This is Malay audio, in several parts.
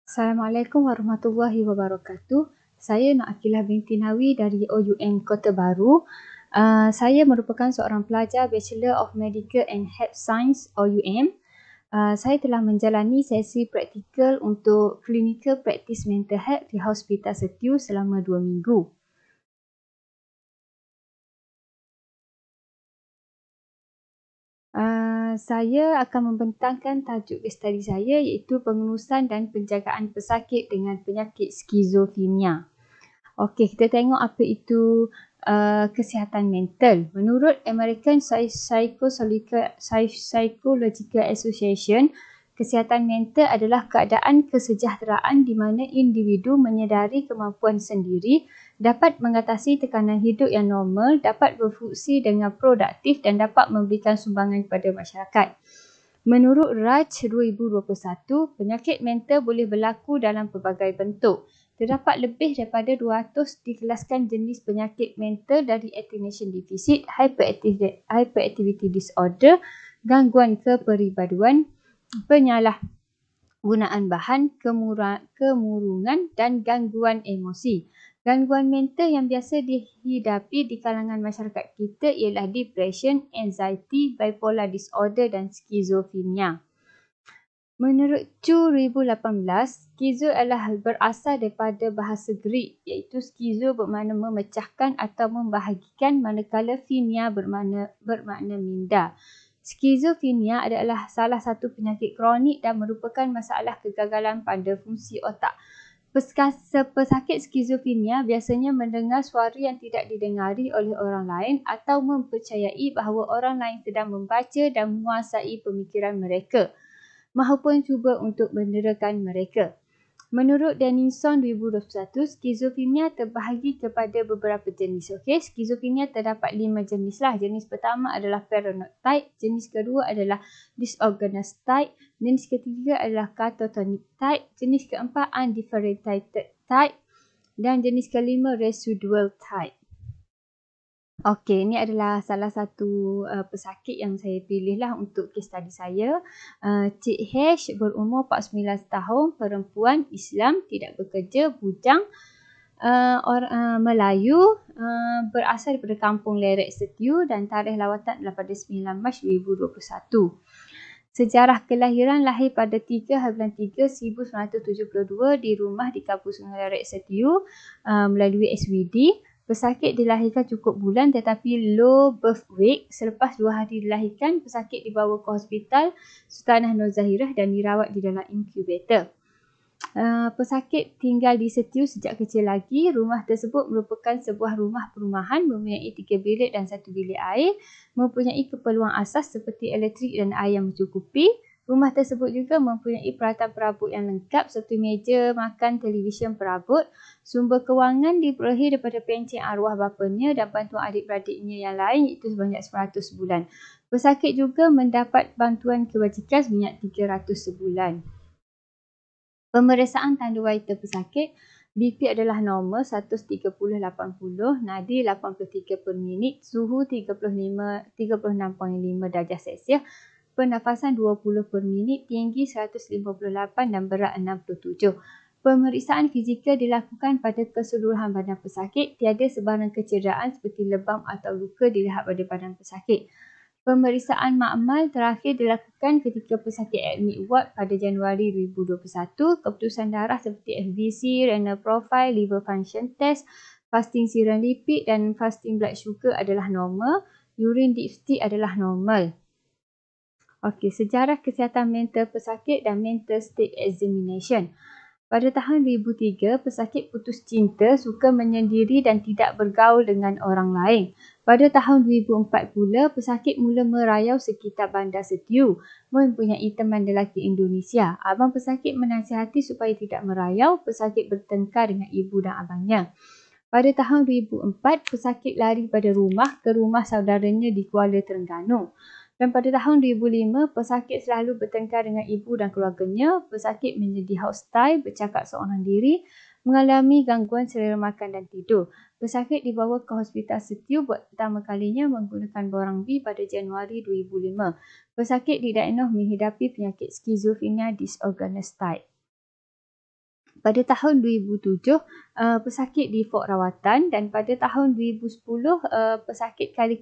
Assalamualaikum warahmatullahi wabarakatuh. Saya Nak Akilah binti Nawi dari OUM Kota Baru. Saya merupakan seorang pelajar Bachelor of Medical and Health Science OUM. Saya telah menjalani sesi praktikal untuk Clinical Practice Mental Health di Hospital Setiu selama 2 minggu. Saya akan membentangkan tajuk kes study saya iaitu pengurusan dan penjagaan pesakit dengan penyakit skizofrenia. Okey, kita tengok apa itu kesihatan mental. Menurut American Psychological Association, kesihatan mental adalah keadaan kesejahteraan di mana individu menyedari kemampuan sendiri, dapat mengatasi tekanan hidup yang normal, dapat berfungsi dengan produktif dan dapat memberikan sumbangan kepada masyarakat. Menurut Raj 2021, penyakit mental boleh berlaku dalam pelbagai bentuk. Terdapat lebih daripada 200 dikelaskan jenis penyakit mental dari attention deficit, hyperactivity disorder, gangguan kepribadian, penyalahgunaan bahan, kemurungan dan gangguan emosi. Gangguan mental yang biasa dihidapi di kalangan masyarakat kita ialah depression, anxiety, bipolar disorder dan skizofrenia. Menurut Chu 2018, skizo adalah berasal daripada bahasa Greek iaitu skizo bermakna memecahkan atau membahagikan manakala phenia bermakna minda. Skizofrenia adalah salah satu penyakit kronik dan merupakan masalah kegagalan pada fungsi otak. Pesakit skizofrenia biasanya mendengar suara yang tidak didengari oleh orang lain atau mempercayai bahawa orang lain sedang membaca dan menguasai pemikiran mereka mahupun cuba untuk menerakan mereka. Menurut Denison 2021, skizofrenia terbahagi kepada beberapa jenis. Skizofrenia terdapat 5 jenis lah. Jenis pertama adalah paranoid type, jenis kedua adalah disorganized type, jenis ketiga adalah catatonic type, jenis keempat undifferentiated type dan jenis kelima residual type. Okey, ini adalah salah satu pesakit yang saya pilih lah untuk kes study saya. Cik H berumur 49 tahun, perempuan, Islam, tidak bekerja, bujang, Melayu, berasal daripada kampung Lerek Setiu dan tarikh lawatan adalah pada 9 Mac 2021. Sejarah kelahiran, lahir pada 3 bulan 3 1972 di rumah di kampung Sungai Lerek Setiu melalui SWD. Pesakit dilahirkan cukup bulan tetapi low birth weight. Selepas 2 hari dilahirkan, pesakit dibawa ke Hospital Sultanah Nur Zahirah dan dirawat di dalam inkubator. Pesakit tinggal di Setiu sejak kecil lagi. Rumah tersebut merupakan sebuah rumah perumahan mempunyai 3 bilik dan 1 bilik air. Mempunyai keperluan asas seperti elektrik dan air yang mencukupi. Rumah tersebut juga mempunyai peralatan perabot yang lengkap seperti meja makan, televisyen perabot. Sumber kewangan diperolehi daripada pencen arwah bapanya dan bantuan adik-beradiknya yang lain iaitu sebanyak 100 sebulan. Pesakit juga mendapat bantuan kebajikan sebanyak 300 sebulan. Pemeriksaan tanda waiter pesakit, BP adalah normal 130/80, nadi 83 per minit, suhu 36.5 darjah Celsius, pernafasan 20 per minit, tinggi 158 dan berat 67. Pemeriksaan fizikal dilakukan pada keseluruhan badan pesakit, tiada sebarang kecederaan seperti lebam atau luka dilihat pada badan pesakit. Pemeriksaan makmal terakhir dilakukan ketika pesakit admit ward pada Januari 2021. Keputusan darah seperti FBC, renal profile, liver function test, fasting serum lipid dan fasting blood sugar adalah normal. Urine dipstick adalah normal. Okey, sejarah kesihatan mental pesakit dan mental state examination. Pada tahun 2003, pesakit putus cinta, suka menyendiri dan tidak bergaul dengan orang lain. Pada tahun 2004 pula, pesakit mula merayau sekitar bandar Setiu, mempunyai teman lelaki Indonesia. Abang pesakit menasihati supaya tidak merayau, pesakit bertengkar dengan ibu dan abangnya. Pada tahun 2004, pesakit lari pada rumah ke rumah saudaranya di Kuala Terengganu. Dan pada tahun 2005, pesakit selalu bertengkar dengan ibu dan keluarganya. Pesakit menjadi hostile, bercakap seorang diri, mengalami gangguan selera makan dan tidur. Pesakit dibawa ke Hospital Setiu buat pertama kalinya menggunakan borang B pada Januari 2005. Pesakit didiagnos menghidapi penyakit skizofrenia disorganized type. Pada tahun 2007, pesakit di Fort Rawatan, dan pada tahun 2010, pesakit kali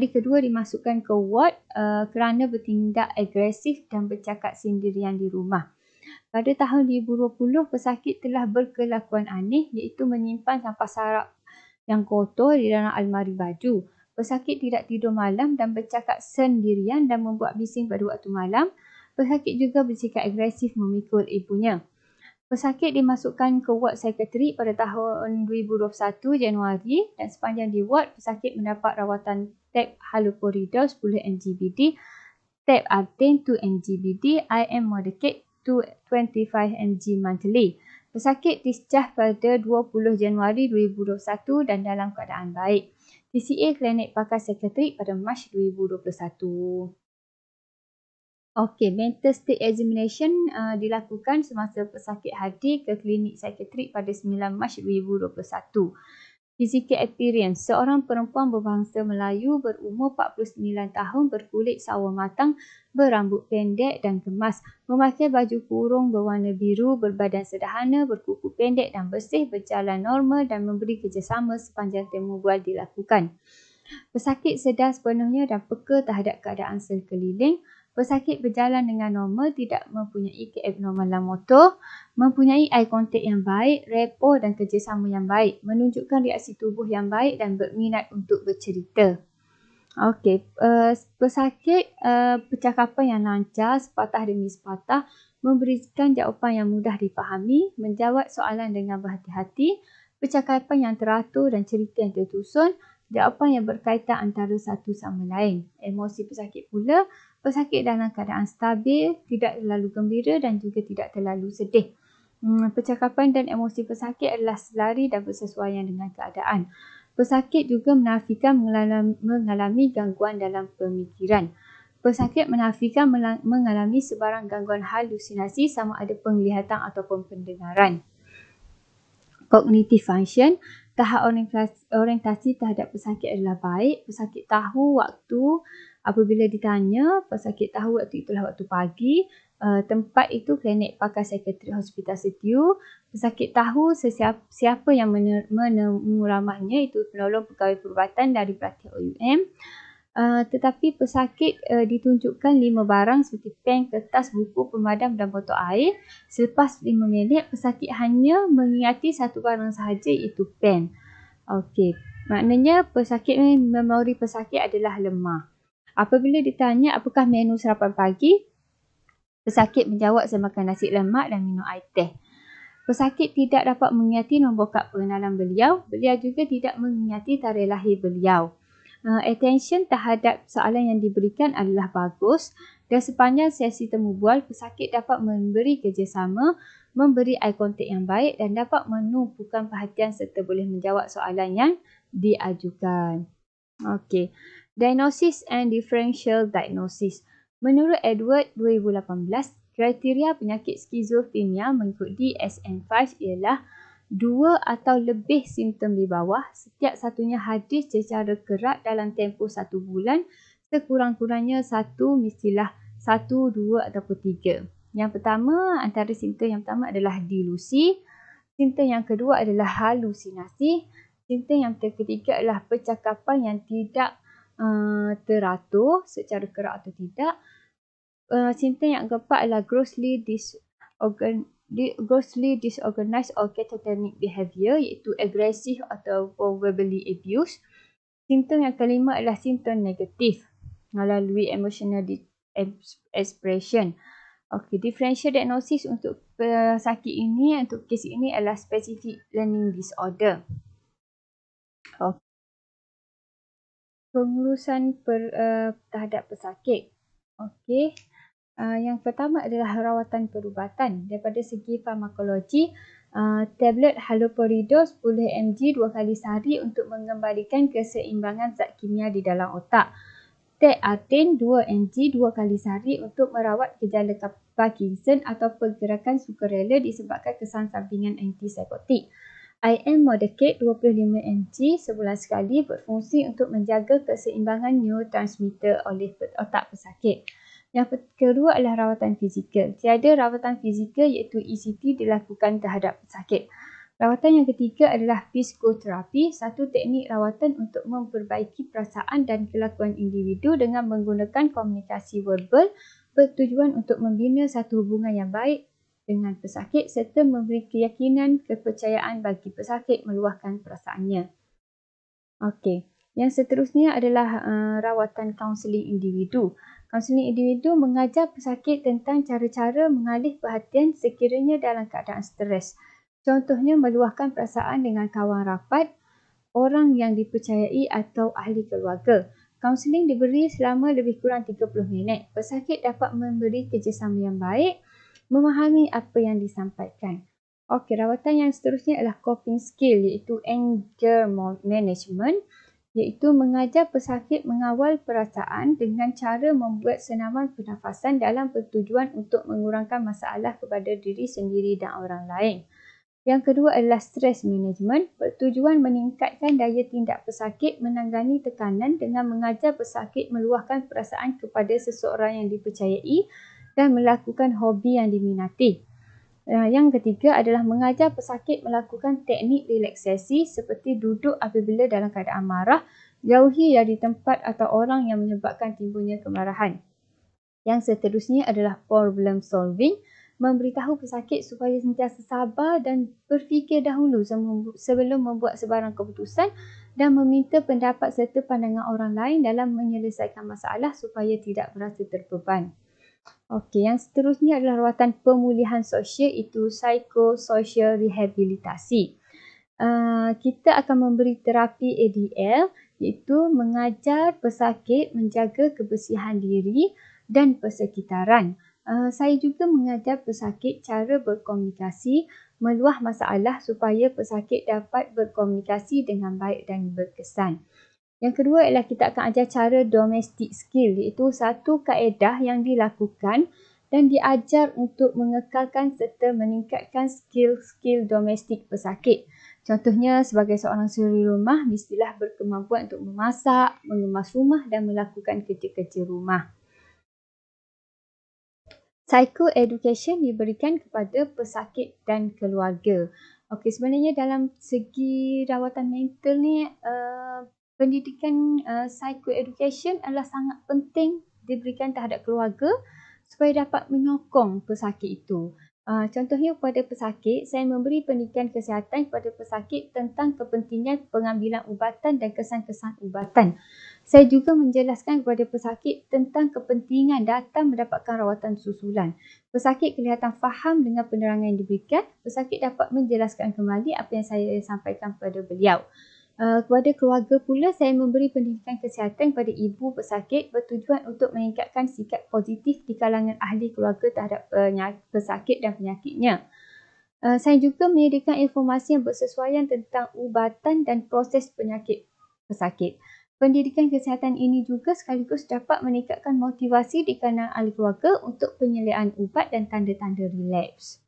kedua dimasukkan ke ward kerana bertindak agresif dan bercakap sendirian di rumah. Pada tahun 2020, pesakit telah berkelakuan aneh iaitu menyimpan sampah sarap yang kotor di dalam almari baju. Pesakit tidak tidur malam dan bercakap sendirian dan membuat bising pada waktu malam. Pesakit juga bersikap agresif memikul ibunya. Pesakit dimasukkan ke ward psikiatrik pada tahun 2021 Januari, dan sepanjang di ward, pesakit mendapat rawatan tab haloperidol 10 mg/bd, tab Artane 2 mg/bd, IM Modicate 25 mg monthly. Pesakit discharge pada 20 Januari 2021 dan dalam keadaan baik. TCA Klinik Pakar Psikiatrik pada Mac 2021. Okey, mental state examination dilakukan semasa pesakit hadir ke klinik psikiatrik pada 9 Mac 2021. Physical appearance, seorang perempuan berbangsa Melayu berumur 49 tahun, berkulit sawo matang, berambut pendek dan kemas, memakai baju kurung berwarna biru, berbadan sederhana, berkuku pendek dan bersih, berjalan normal dan memberi kerjasama sepanjang temu bual dilakukan. Pesakit sedar sepenuhnya dan peka terhadap keadaan sekeliling. Pesakit berjalan dengan normal, tidak mempunyai keabnormalan motor, mempunyai eye contact yang baik, rapport dan kerjasama yang baik, menunjukkan reaksi tubuh yang baik dan berminat untuk bercerita. Okey, pesakit percakapan yang lancar, sepatah demi sepatah, memberikan jawapan yang mudah dipahami, menjawab soalan dengan berhati-hati, percakapan yang teratur dan cerita yang tersusun, jawapan yang berkaitan antara satu sama lain. Emosi pesakit pula, pesakit dalam keadaan stabil, tidak terlalu gembira dan juga tidak terlalu sedih. Percakapan dan emosi pesakit adalah selari dan bersesuaian dengan keadaan. Pesakit juga menafikan mengalami gangguan dalam pemikiran. Pesakit menafikan mengalami sebarang gangguan halusinasi sama ada penglihatan ataupun pendengaran. Cognitive function, tahap orientasi terhadap pesakit adalah baik. Pesakit tahu waktu apabila ditanya, pesakit tahu waktu itulah waktu pagi. Tempat itu klinik pakar psikiatrik Hospital Setiu. Pesakit tahu siapa yang menemu ramahnya, itu penolong pegawai perubatan dari pelatih OUM. Tetapi pesakit ditunjukkan 5 barang seperti pen, kertas, buku, pemadam dan botol air. Selepas 5 minit, pesakit hanya mengingati satu barang sahaja, iaitu pen. Okey, maknanya memori pesakit adalah lemah. Apabila ditanya apakah menu sarapan pagi, pesakit menjawab saya makan nasi lemak dan minum air teh. Pesakit tidak dapat mengingati nombor kad pengenalan beliau. Beliau juga tidak mengingati tarikh lahir beliau. Attention terhadap soalan yang diberikan adalah bagus, dan sepanjang sesi temu bual, pesakit dapat memberi kerjasama, memberi eye contact yang baik dan dapat menumpukan perhatian serta boleh menjawab soalan yang diajukan. Okey, diagnosis and differential diagnosis. Menurut Edward 2018, kriteria penyakit skizofrenia mengikut DSM-5 ialah 2 atau lebih simptom di bawah, setiap satunya hadir secara kerap dalam tempoh 1 bulan, sekurang-kurangnya 1, mestilah 1, 2 ataupun 3. Yang pertama, antara simptom yang pertama adalah delusi, simptom yang kedua adalah halusinasi, simptom yang ketiga adalah percakapan yang tidak teratur secara kerap atau tidak. Simptom yang keempat adalah grossly disorganized or catatonic behavior, iaitu agresif atau verbally abuse. Simptom yang kelima adalah simptom negatif melalui emotional expression. Okey, differential diagnosis untuk pesakit ini, untuk kes ini adalah specific learning disorder. Pengurusan terhadap pesakit. Okey. Yang pertama adalah rawatan perubatan. Daripada segi farmakologi, tablet haloperidol 10 mg 2 kali sehari untuk mengembalikan keseimbangan zat kimia di dalam otak. Tab Artane 2 mg 2 kali sehari untuk merawat gejala Parkinson atau pergerakan sukarela disebabkan kesan sampingan antipsikotik. IM Modicate 25 mg sebulan sekali berfungsi untuk menjaga keseimbangan neurotransmitter oleh otak pesakit. Yang kedua adalah rawatan fizikal. Tiada rawatan fizikal iaitu ECT dilakukan terhadap pesakit. Rawatan yang ketiga adalah psikoterapi, satu teknik rawatan untuk memperbaiki perasaan dan kelakuan individu dengan menggunakan komunikasi verbal bertujuan untuk membina satu hubungan yang baik dengan pesakit serta memberi keyakinan kepercayaan bagi pesakit meluahkan perasaannya. Okey, yang seterusnya adalah rawatan kaunseling individu. Kaunseling individu mengajar pesakit tentang cara-cara mengalih perhatian sekiranya dalam keadaan stres. Contohnya meluahkan perasaan dengan kawan rapat, orang yang dipercayai atau ahli keluarga. Kaunseling diberi selama lebih kurang 30 minit. Pesakit dapat memberi kerjasama yang baik, memahami apa yang disampaikan. Okey, rawatan yang seterusnya adalah coping skill iaitu anger management, iaitu mengajar pesakit mengawal perasaan dengan cara membuat senaman pernafasan dalam bertujuan untuk mengurangkan masalah kepada diri sendiri dan orang lain. Yang kedua adalah stress management, bertujuan meningkatkan daya tindak pesakit menangani tekanan dengan mengajar pesakit meluahkan perasaan kepada seseorang yang dipercayai dan melakukan hobi yang diminati. Yang ketiga adalah mengajar pesakit melakukan teknik relaksasi seperti duduk apabila dalam keadaan marah, jauhi dari tempat atau orang yang menyebabkan timbulnya kemarahan. Yang seterusnya adalah problem solving, memberitahu pesakit supaya sentiasa sabar dan berfikir dahulu sebelum membuat sebarang keputusan dan meminta pendapat serta pandangan orang lain dalam menyelesaikan masalah supaya tidak merasa terbeban. Okey, yang seterusnya adalah rawatan pemulihan sosial itu psychosocial rehabilitasi. Kita akan memberi terapi ADL iaitu mengajar pesakit menjaga kebersihan diri dan persekitaran. Saya juga mengajar pesakit cara berkomunikasi, meluah masalah supaya pesakit dapat berkomunikasi dengan baik dan berkesan. Yang kedua ialah kita akan ajar cara domestic skill iaitu satu kaedah yang dilakukan dan diajar untuk mengekalkan serta meningkatkan skill-skill domestik pesakit. Contohnya sebagai seorang suri rumah mestilah berkemampuan untuk memasak, mengemas rumah dan melakukan kerja-kerja rumah. Psychoeducation diberikan kepada pesakit dan keluarga. Okey, sebenarnya dalam segi rawatan mental ni, pendidikan psychoeducation adalah sangat penting diberikan terhadap keluarga supaya dapat menyokong pesakit itu. Contohnya kepada pesakit, saya memberi pendidikan kesihatan kepada pesakit tentang kepentingan pengambilan ubatan dan kesan-kesan ubatan. Saya juga menjelaskan kepada pesakit tentang kepentingan datang mendapatkan rawatan susulan. Pesakit kelihatan faham dengan penerangan yang diberikan. Pesakit dapat menjelaskan kembali apa yang saya sampaikan kepada beliau. Kepada keluarga pula, saya memberi pendidikan kesihatan kepada ibu pesakit bertujuan untuk meningkatkan sikap positif di kalangan ahli keluarga terhadap pesakit dan penyakitnya. Saya juga menyediakan informasi yang bersesuaian tentang ubatan dan proses penyakit pesakit. Pendidikan kesihatan ini juga sekaligus dapat meningkatkan motivasi di kalangan ahli keluarga untuk penyediaan ubat dan tanda-tanda relapse.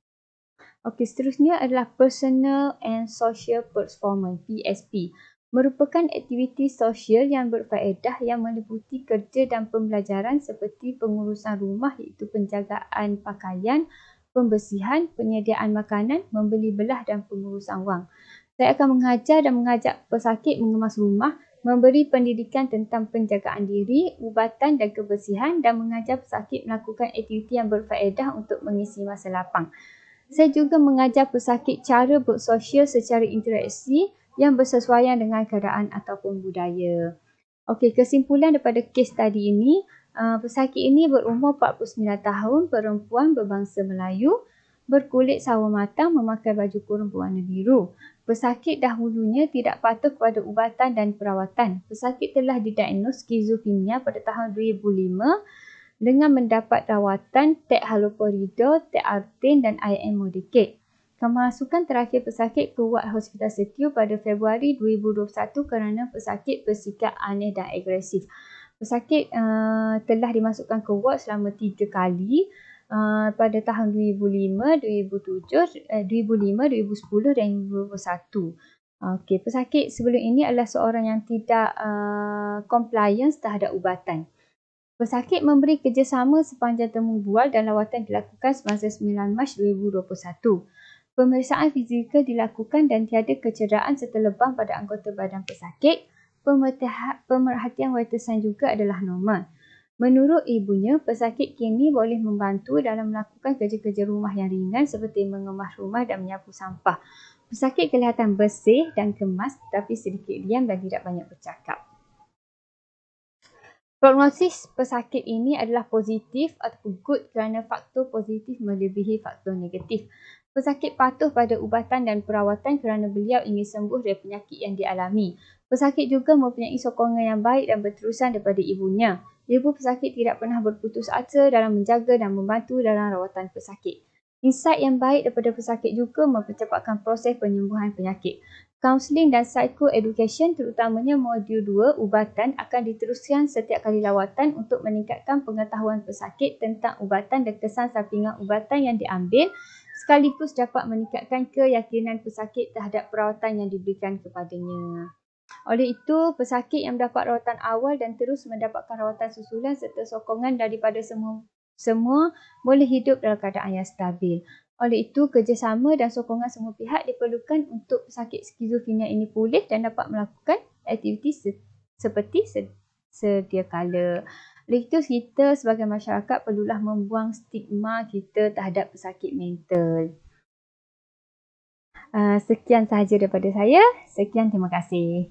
Okey, seterusnya adalah Personal and Social Performance, PSP. Merupakan aktiviti sosial yang berfaedah yang meliputi kerja dan pembelajaran seperti pengurusan rumah iaitu penjagaan pakaian, pembersihan, penyediaan makanan, membeli belah dan pengurusan wang. Saya akan mengajar dan mengajak pesakit mengemas rumah, memberi pendidikan tentang penjagaan diri, ubatan dan kebersihan dan mengajar pesakit melakukan aktiviti yang berfaedah untuk mengisi masa lapang. Saya juga mengajar pesakit cara bersosial secara interaksi yang bersesuaian dengan keadaan ataupun budaya. Okey, kesimpulan daripada kes tadi ini, pesakit ini berumur 49 tahun, perempuan berbangsa Melayu, berkulit sawo matang, memakai baju kurung berwarna biru. Pesakit dahulunya tidak patuh kepada ubatan dan perawatan. Pesakit telah didiagnos skizofrenia pada tahun 2005 dengan mendapat rawatan tek haloperidol, tek artin dan IM Modicate. Kemasukan terakhir pesakit ke wad Hospital Setiu pada Februari 2021 kerana pesakit bersikap aneh dan agresif. Pesakit telah dimasukkan ke wad selama 3 kali pada tahun 2005, 2007, 2010 dan 2021. Okey, pesakit sebelum ini adalah seorang yang tidak compliance terhadap ubatan. Pesakit memberi kerjasama sepanjang temu bual dan lawatan dilakukan semasa 9 Mac 2021. Pemeriksaan fizikal dilakukan dan tiada kecederaan serta lebam pada anggota badan pesakit. Pemerhatian vitasan juga adalah normal. Menurut ibunya, pesakit kini boleh membantu dalam melakukan kerja-kerja rumah yang ringan seperti mengemas rumah dan menyapu sampah. Pesakit kelihatan bersih dan kemas tetapi sedikit diam dan tidak banyak bercakap. Prognosis pesakit ini adalah positif atau good kerana faktor positif melebihi faktor negatif. Pesakit patuh pada ubatan dan perawatan kerana beliau ingin sembuh dari penyakit yang dialami. Pesakit juga mempunyai sokongan yang baik dan berterusan daripada ibunya. Ibu pesakit tidak pernah berputus asa dalam menjaga dan membantu dalam rawatan pesakit. Insight yang baik daripada pesakit juga mempercepatkan proses penyembuhan penyakit. Kaunseling dan psychoeducation terutamanya modul 2 ubatan akan diteruskan setiap kali lawatan untuk meningkatkan pengetahuan pesakit tentang ubatan dan kesan sampingan ubatan yang diambil sekaligus dapat meningkatkan keyakinan pesakit terhadap perawatan yang diberikan kepadanya. Oleh itu, pesakit yang mendapat rawatan awal dan terus mendapatkan rawatan susulan serta sokongan daripada semua boleh hidup dalam keadaan yang stabil. Oleh itu, kerjasama dan sokongan semua pihak diperlukan untuk pesakit skizofrenia ini pulih dan dapat melakukan aktiviti seperti sedia kala. Oleh itu, kita sebagai masyarakat perlulah membuang stigma kita terhadap pesakit mental. Sekian sahaja daripada saya. Sekian, terima kasih.